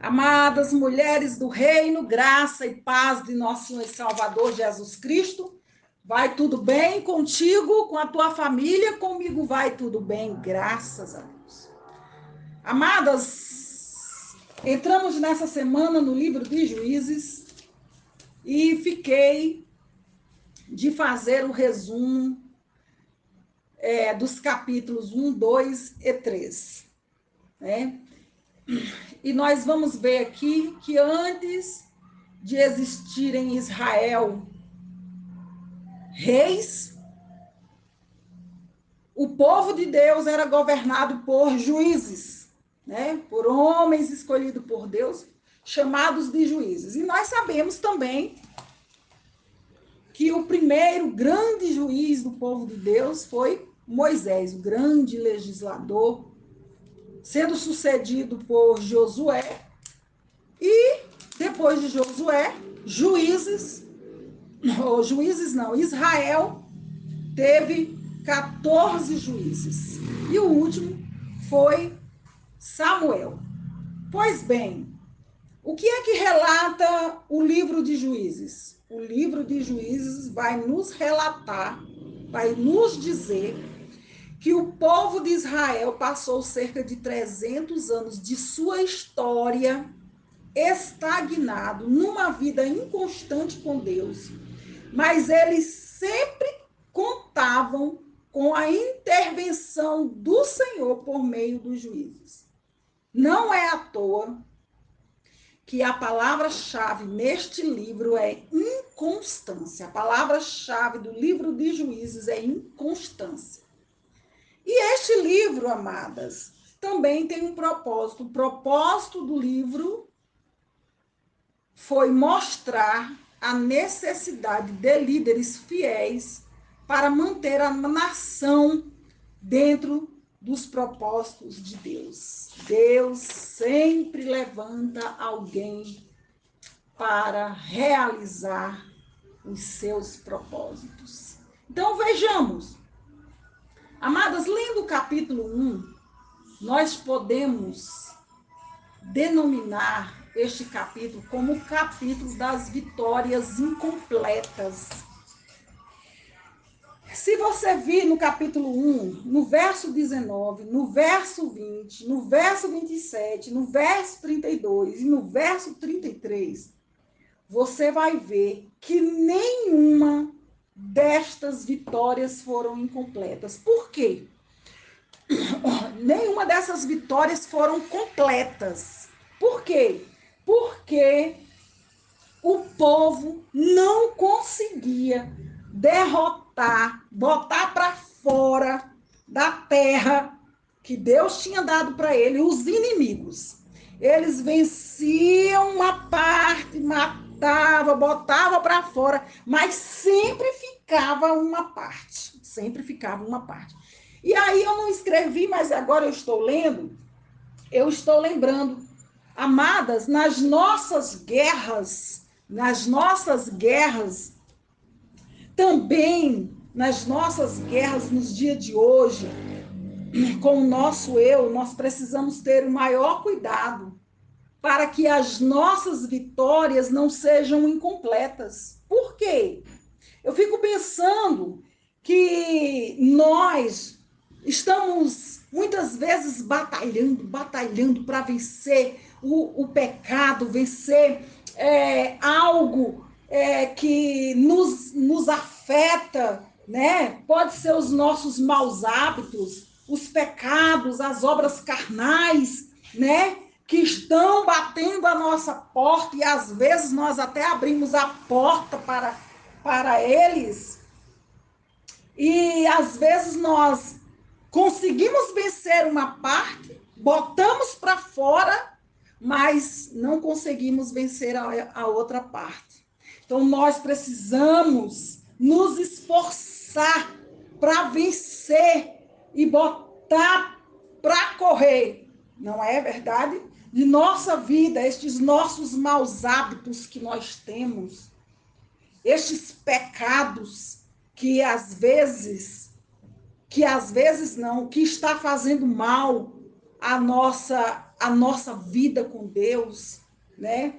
Amadas mulheres do reino, graça e paz de nosso Senhor e Salvador Jesus Cristo, vai tudo bem contigo, com a tua família? Comigo vai tudo bem, graças a Deus. Amadas, entramos nessa semana no livro de Juízes e fiquei de fazer o resumo dos capítulos 1, 2 e 3, né? E nós vamos ver aqui que antes de existir em Israel reis, o povo de Deus era governado por juízes, né? Por homens escolhidos por Deus, chamados de juízes. E nós sabemos também que o primeiro grande juiz do povo de Deus foi Moisés, o grande legislador, sendo sucedido por Josué, e depois de Josué, Israel teve 14 juízes. E o último foi Samuel. Pois bem, o que é que relata o livro de Juízes? O livro de Juízes vai nos relatar, vai nos dizer que o povo de Israel passou cerca de 300 anos de sua história estagnado, numa vida inconstante com Deus, mas eles sempre contavam com a intervenção do Senhor por meio dos juízes. Não é à toa que a palavra-chave neste livro é inconstância. A palavra-chave do livro de Juízes é inconstância. E este livro, amadas, também tem um propósito. O propósito do livro foi mostrar a necessidade de líderes fiéis para manter a nação dentro dos propósitos de Deus. Deus sempre levanta alguém para realizar os seus propósitos. Então vejamos, amadas, lendo o capítulo 1, nós podemos denominar este capítulo como o capítulo das vitórias incompletas. Se você vir no capítulo 1, no verso 19, no verso 20, no verso 27, no verso 32 e no verso 33, você vai ver que nenhuma destas vitórias foram incompletas. Por quê? Nenhuma dessas vitórias foram completas. Por quê? Porque o povo não conseguia derrotar, botar para fora da terra que Deus tinha dado para ele os inimigos. Eles venciam uma parte, matava, botava para fora, mas sempre ficava uma parte. Sempre ficava uma parte. E aí eu não escrevi, mas agora eu estou lendo, eu estou lembrando. Amadas, nas nossas guerras, também nas nossas guerras nos dias de hoje, com o nosso eu, nós precisamos ter o maior cuidado para que as nossas vitórias não sejam incompletas. Por quê? Eu fico pensando que nós estamos muitas vezes batalhando para vencer o pecado, vencer algo que nos afeta, né? Pode ser os nossos maus hábitos, os pecados, as obras carnais, né? Que estão batendo a nossa porta e às vezes nós até abrimos a porta para eles. E às vezes nós conseguimos vencer uma parte, botamos para fora, mas não conseguimos vencer a outra parte. Então nós precisamos nos esforçar para vencer e botar para correr, não é verdade? De nossa vida, estes nossos maus hábitos que nós temos, estes pecados que às vezes não, que está fazendo mal à nossa a nossa vida com Deus, né?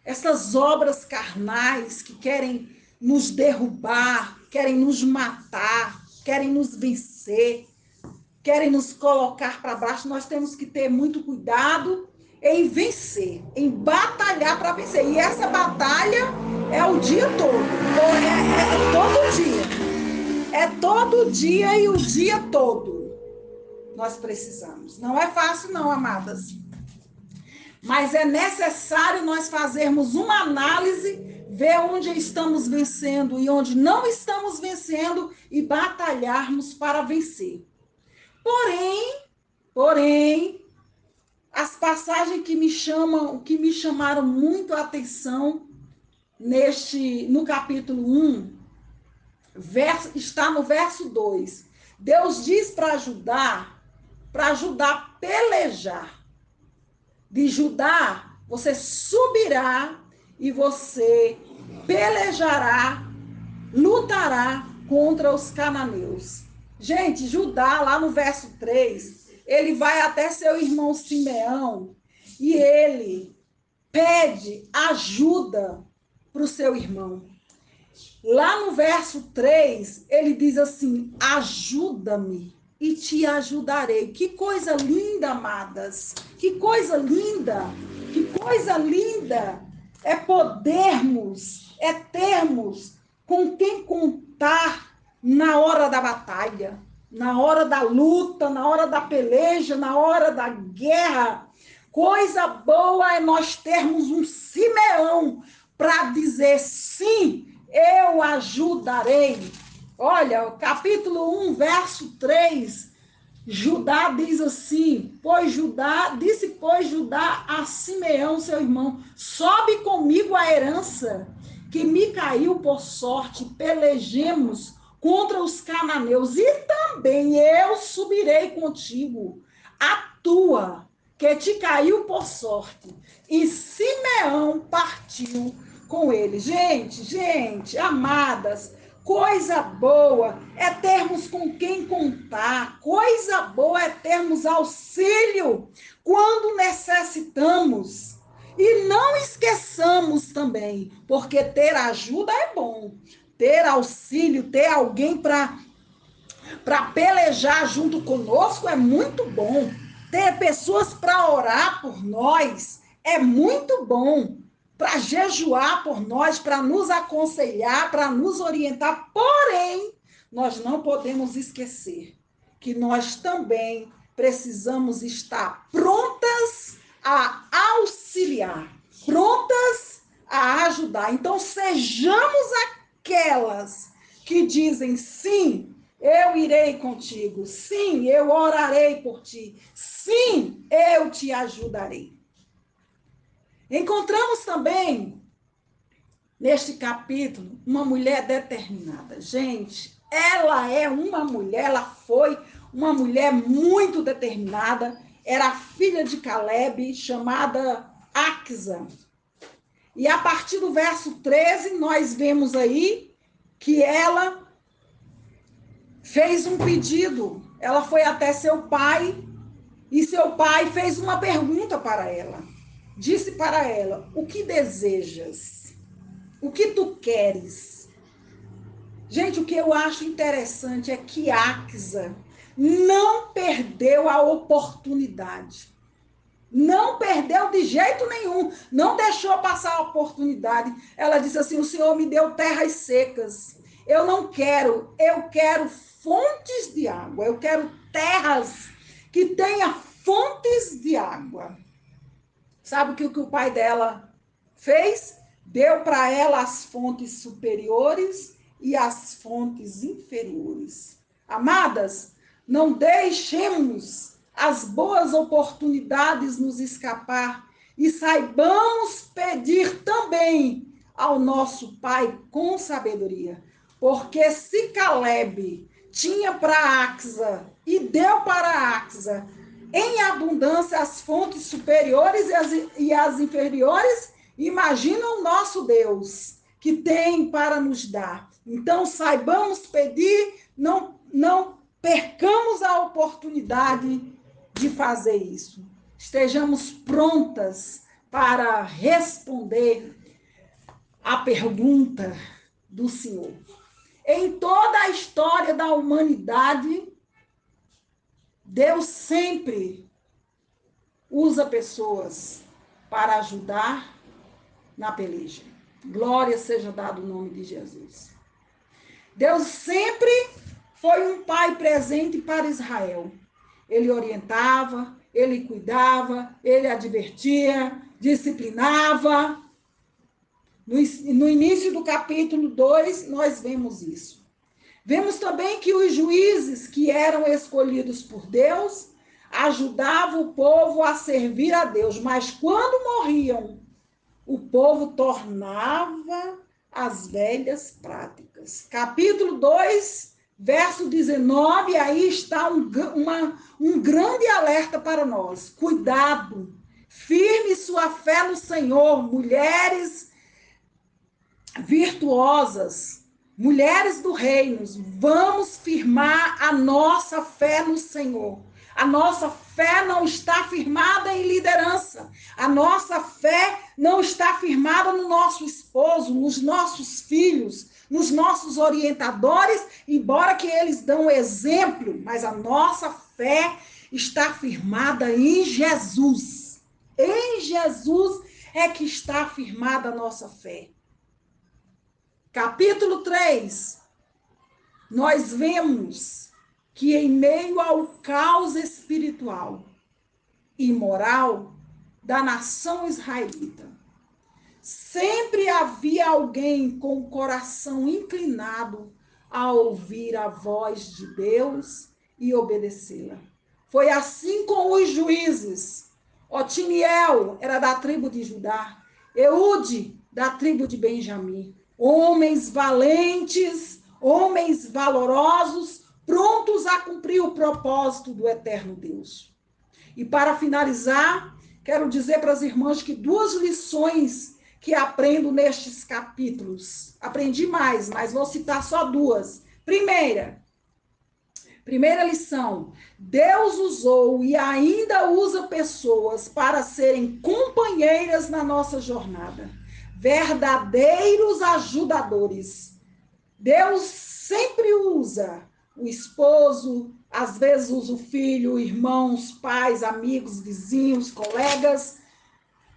Essas obras carnais que querem nos derrubar, querem nos matar, querem nos vencer, querem nos colocar para baixo, nós temos que ter muito cuidado em vencer, em batalhar para vencer. E essa batalha é o dia todo, é todo dia. É todo dia e o dia todo nós precisamos. Não é fácil não, amadas. Mas é necessário nós fazermos uma análise, ver onde estamos vencendo e onde não estamos vencendo e batalharmos para vencer. Porém, as passagens que me chamaram muito a atenção no capítulo 1, está no verso 2. Deus diz para ajudar a pelejar. De Judá, você subirá e você pelejará, lutará contra os cananeus. Gente, Judá, lá no verso 3, ele vai até seu irmão Simeão e ele pede ajuda para o seu irmão. Lá no verso 3, ele diz assim: ajuda-me e te ajudarei. Que coisa linda, amadas. Que coisa linda. Que coisa linda é podermos, é termos com quem contar na hora da batalha, na hora da luta, na hora da peleja, na hora da guerra. Coisa boa é nós termos um Simeão para dizer sim, eu ajudarei. Olha, capítulo 1, verso 3, Judá diz assim, pois Judá a Simeão, seu irmão, sobe comigo a herança que me caiu por sorte, pelejemos contra os cananeus, e também eu subirei contigo, a tua, que te caiu por sorte. E Simeão partiu com ele. Gente, amadas, coisa boa é termos com quem contar, coisa boa é termos auxílio quando necessitamos. E não esqueçamos também, porque ter ajuda é bom, ter auxílio, ter alguém para pelejar junto conosco é muito bom, ter pessoas para orar por nós é muito bom, para jejuar por nós, para nos aconselhar, para nos orientar. Porém, nós não podemos esquecer que nós também precisamos estar prontas a auxiliar, prontas a ajudar. Então, sejamos aquelas que dizem sim, eu irei contigo, sim, eu orarei por ti, sim, eu te ajudarei. Encontramos também, neste capítulo, uma mulher determinada. Gente, ela foi uma mulher muito determinada, era filha de Caleb, chamada Axa. E a partir do verso 13, nós vemos aí que ela fez um pedido. Ela foi até seu pai e seu pai fez uma pergunta para ela. Disse para ela: o que desejas? O que tu queres? Gente, o que eu acho interessante é que Axa não perdeu a oportunidade. Não perdeu de jeito nenhum. Não deixou passar a oportunidade. Ela disse assim: o Senhor me deu terras secas. Eu não quero, eu quero fontes de água. Eu quero terras que tenham fontes de água. Sabe o que o pai dela fez? Deu para ela as fontes superiores e as fontes inferiores. Amadas, não deixemos as boas oportunidades nos escapar e saibamos pedir também ao nosso Pai com sabedoria. Porque se Caleb tinha para Axa e deu para Axa em abundância as fontes superiores e as inferiores, imagina o nosso Deus, que tem para nos dar. Então, saibamos pedir, não percamos a oportunidade de fazer isso. estejamos prontas para responder a pergunta do Senhor. Em toda a história da humanidade, Deus sempre usa pessoas para ajudar na peleja. Glória seja dado o nome de Jesus. Deus sempre foi um pai presente para Israel. Ele orientava, ele cuidava, ele advertia, disciplinava. No início do capítulo 2, nós vemos isso. Vemos também que os juízes que eram escolhidos por Deus ajudavam o povo a servir a Deus, mas quando morriam, o povo tornava as velhas práticas. Capítulo 2, verso 19, aí está um grande alerta para nós. Cuidado, firme sua fé no Senhor, mulheres virtuosas, mulheres do reino, vamos firmar a nossa fé no Senhor. A nossa fé não está firmada em liderança. A nossa fé não está firmada no nosso esposo, nos nossos filhos, nos nossos orientadores, embora que eles dão exemplo, mas a nossa fé está firmada em Jesus. Em Jesus é que está firmada a nossa fé. Capítulo 3, nós vemos que em meio ao caos espiritual e moral da nação israelita, sempre havia alguém com o coração inclinado a ouvir a voz de Deus e obedecê-la. Foi assim com os juízes. Otiniel era da tribo de Judá, Eude da tribo de Benjamim. Homens valentes, homens valorosos, prontos a cumprir o propósito do eterno Deus. E para finalizar, quero dizer para as irmãs que 2 lições que aprendo nestes capítulos. Aprendi mais, mas vou citar só 2. Primeira lição, Deus usou e ainda usa pessoas para serem companheiras na nossa jornada. Verdadeiros ajudadores. Deus sempre usa o esposo, às vezes usa o filho, irmãos, pais, amigos, vizinhos, colegas,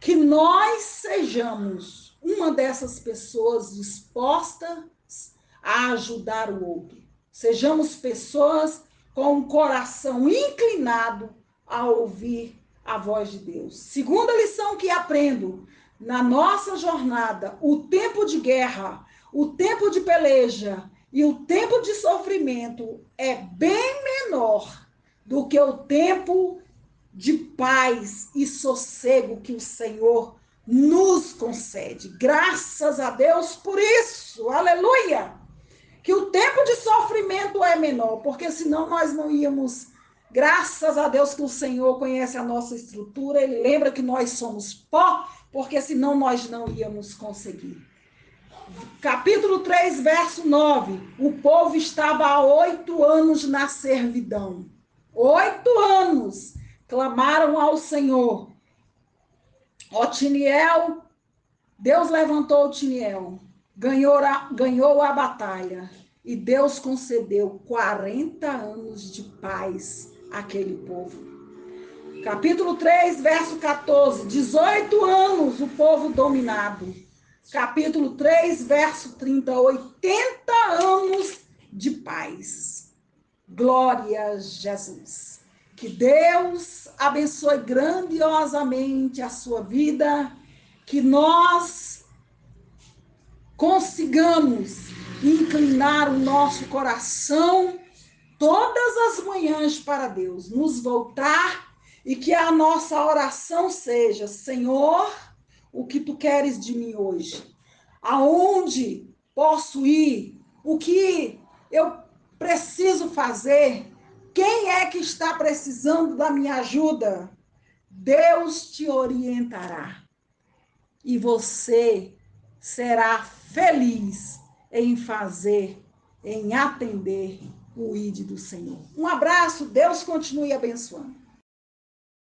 que nós sejamos uma dessas pessoas dispostas a ajudar o outro. Sejamos pessoas com um coração inclinado a ouvir a voz de Deus. Segunda lição que aprendo, na nossa jornada, o tempo de guerra, o tempo de peleja e o tempo de sofrimento é bem menor do que o tempo de paz e sossego que o Senhor nos concede. Graças a Deus por isso. Aleluia! Que o tempo de sofrimento é menor, porque senão nós não íamos. Graças a Deus que o Senhor conhece a nossa estrutura, Ele lembra que nós somos pó, porque senão nós não íamos conseguir. Capítulo 3, verso 9. O povo estava há 8 anos na servidão. 8 anos. Clamaram ao Senhor. Otiniel, Deus levantou Otiniel, ganhou a batalha e Deus concedeu 40 anos de paz àquele povo. Capítulo 3, verso 14, 18 anos o povo dominado. Capítulo 3, verso 30, 80 anos de paz. Glória a Jesus. Que Deus abençoe grandiosamente a sua vida, que nós consigamos inclinar o nosso coração todas as manhãs para Deus, nos voltar e que a nossa oração seja: Senhor, o que tu queres de mim hoje? Aonde posso ir? O que eu preciso fazer? Quem é que está precisando da minha ajuda? Deus te orientará. E você será feliz em fazer, em atender o ID do Senhor. Um abraço, Deus continue abençoando.